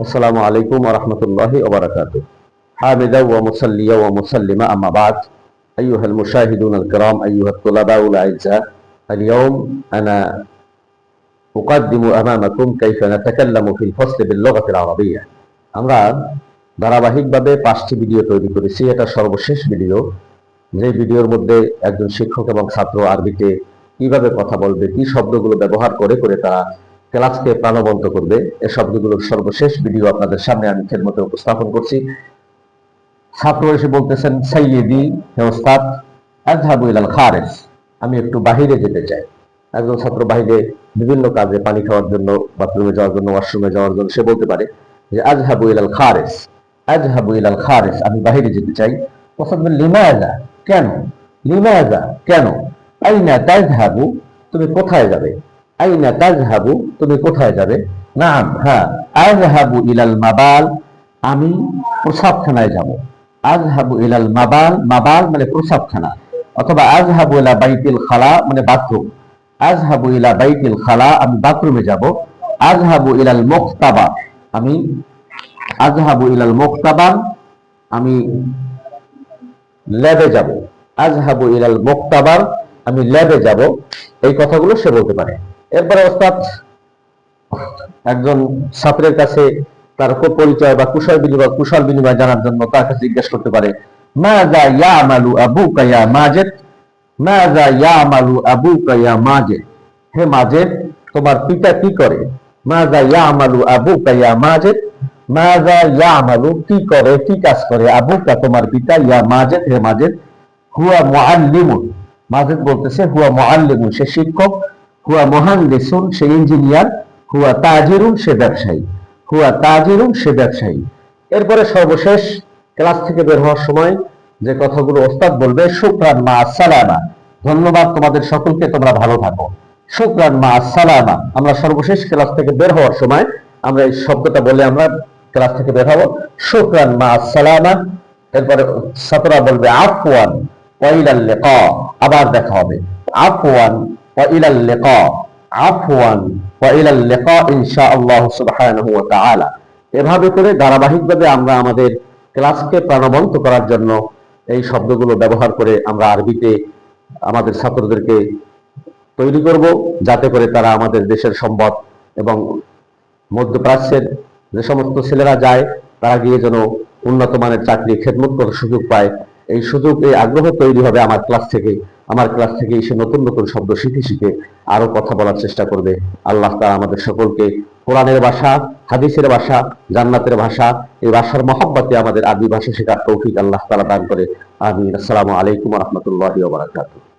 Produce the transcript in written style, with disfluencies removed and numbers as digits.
আসসালামু আলাইকুম ওয়া রাহমাতুল্লাহি ওয়া বারাকাতুহু। হামিদাও ওয়া মুসাল্লিয়া ওয়া মুসাল্লিমা আম্মা বা'দ। আইয়ুহাল মুশাহিদুন আল কিরাম, আইয়ুহাত তুলাবাউল আ'ইজ্জা, اليوم أنا أقدم أمامكم كيف نتكلم في الفصل باللغة العربية। আমরা ধারাবাহিকভাবে 5টি ভিডিও তৈরি করেছি। এটা সর্বশেষ ভিডিও, যে ভিডিওর মধ্যে একজন শিক্ষক এবং ছাত্র আরবিতে কিভাবে কথা বলবে, কি শব্দগুলো ব্যবহার করে করে তারা ক্লাসকে প্রাণবন্ত করবে, এই শব্দগুলোর সর্বশেষ ভিডিও আপনাদের সামনে আমি খেদমতে উপস্থাপন করছি। ছাত্র এসে বলতেছেন, সাইয়্যিদি হে ওস্তাদ, আযহাবু ইলাল খারিজ, আমি একটু বাহিরে যেতে চাই। একজন ছাত্র বাহিরে বিভিন্ন কাজে, পানি খাওয়ার জন্য, বাথরুমে যাওয়ার জন্য, ওয়াশরুমে যাওয়ার জন্য সে বলতে পারে যে আযহাবু ইলাল খারিজ, আযহাবু ইলাল খারিজ, আমি বাহিরে যেতে চাই। ওস্তাদ বলেন, লিমাযা, কেন? লিমাযা, কেন? আইনা তাযহাবু, তুমি কোথায় যাবে? আইনা তাযহাবু, তুমি কোথায় যাবে? নাম, হ্যাঁ। আযহাবু ইলাল মাবাল, আমি প্রসাবখানায় যাব। আযহাবু ইলাল মাবাল, মাবাল মানে প্রসাবখানা, অথবা আযহাবু ইলা বাইতিল খালা মানে বাথরুম। আযহাবু ইলা বাইতিল খালা, আমি বাথরুমে যাব। আযহাবু ইলাল মুক্তাবা, আমি আযহাবু ইলাল মুক্তাবা, আমি ল্যাবে যাব। আযহাবু ইলাল মুক্তাবা, আমি ল্যাবে যাব। এই কথাগুলো সে বলতে পারে। এরপরে ওস্তাদ একজন ছাত্রের কাছে তার পরিচয় বা কুশল বিনিময় জানার জন্য তার কাছে জিজ্ঞেস করতে পারে, মাযা ইয়ামালু আবুকা ইয়া মাজিদ, মাযা ইয়ামালু আবুকা ইয়া মাজিদ, হে মাজিদ, তোমার পিতা কি করে? মাযা ইয়ামালু আবুকা ইয়া মাজিদ, মাযা ইয়ামালু, কি করে, কি কাজ করে? আবুকা, তোমার পিতা, ইয়া মাজিদ, হে মাজিদ, হুয়া মুআল্লিমুন, মাজিদ বলতেছে হুয়া মুআল্লিমুন, সে শিক্ষক, হুয়া মুহান্দিসুন, সে ইঞ্জিনিয়ার, হুয়া তাজিরুন, সে ব্যবসায়ী, হুয়া তাজিরুন, সে ব্যবসায়ী। এরপরে সর্বশেষ ক্লাস থেকে বের হওয়ার সময় যে কথাগুলো ওস্তাদ বলবে, শুকরান মা আসসালামা, ধন্যবাদ তোমাদের সকলকে, তোমরা ভালো থাকো। শুকরান মা আসসালামা, আমরা সর্বশেষ ক্লাস থেকে বের হওয়ার সময় আমরা এই শব্দটা বলে আমরা ক্লাস থেকে বের হবো, শুকরান মা আসসালামা। এরপরে ছাত্ররা বলবে আফওয়ান ওয়া ইলাল লিকা, আবার দেখা হবে। আফওয়ান ওয়া ইলাল লিকা, আফওয়ান ওয়া ইলাল লিকা ইনশাআল্লাহ সুবহানাহু ওয়া তাআলা। এভাবে করে ধারাবাহিকভাবে আমরা আমাদের ক্লাসকে প্রাণবন্ত করার জন্য এই শব্দগুলো ব্যবহার করে আমরা আরবিতে আমাদের ছাত্রদেরকে তৈরি করব, যাতে করে তারা আমাদের দেশের সম্পদ এবং মধ্যপ্রাচ্যের যে সমস্ত ছেলেরা যায় তারা গিয়ে যেন উন্নত মানের চাকরি খেদমত করার সুযোগ পায়। এই সুযোগ, এই আগ্রহ তৈরি হবে আমার ক্লাস থেকে। আমার ক্লাস থেকে এসে নতুন নতুন শব্দ শিখে শিখে আরো কথা বলার চেষ্টা করবে। আল্লাহ তাআলা আমাদের সকলকে কোরআনের ভাষা, হাদিসের ভাষা, জান্নাতের ভাষা, এই ভাষার মহব্বতে আমাদের আরবি ভাষা শেখার তৌফিক আল্লাহ তাআলা দান করে। আমিন। আসসালামু আলাইকুম ওয়া রাহমাতুল্লাহি ওয়া বারাকাতুহু।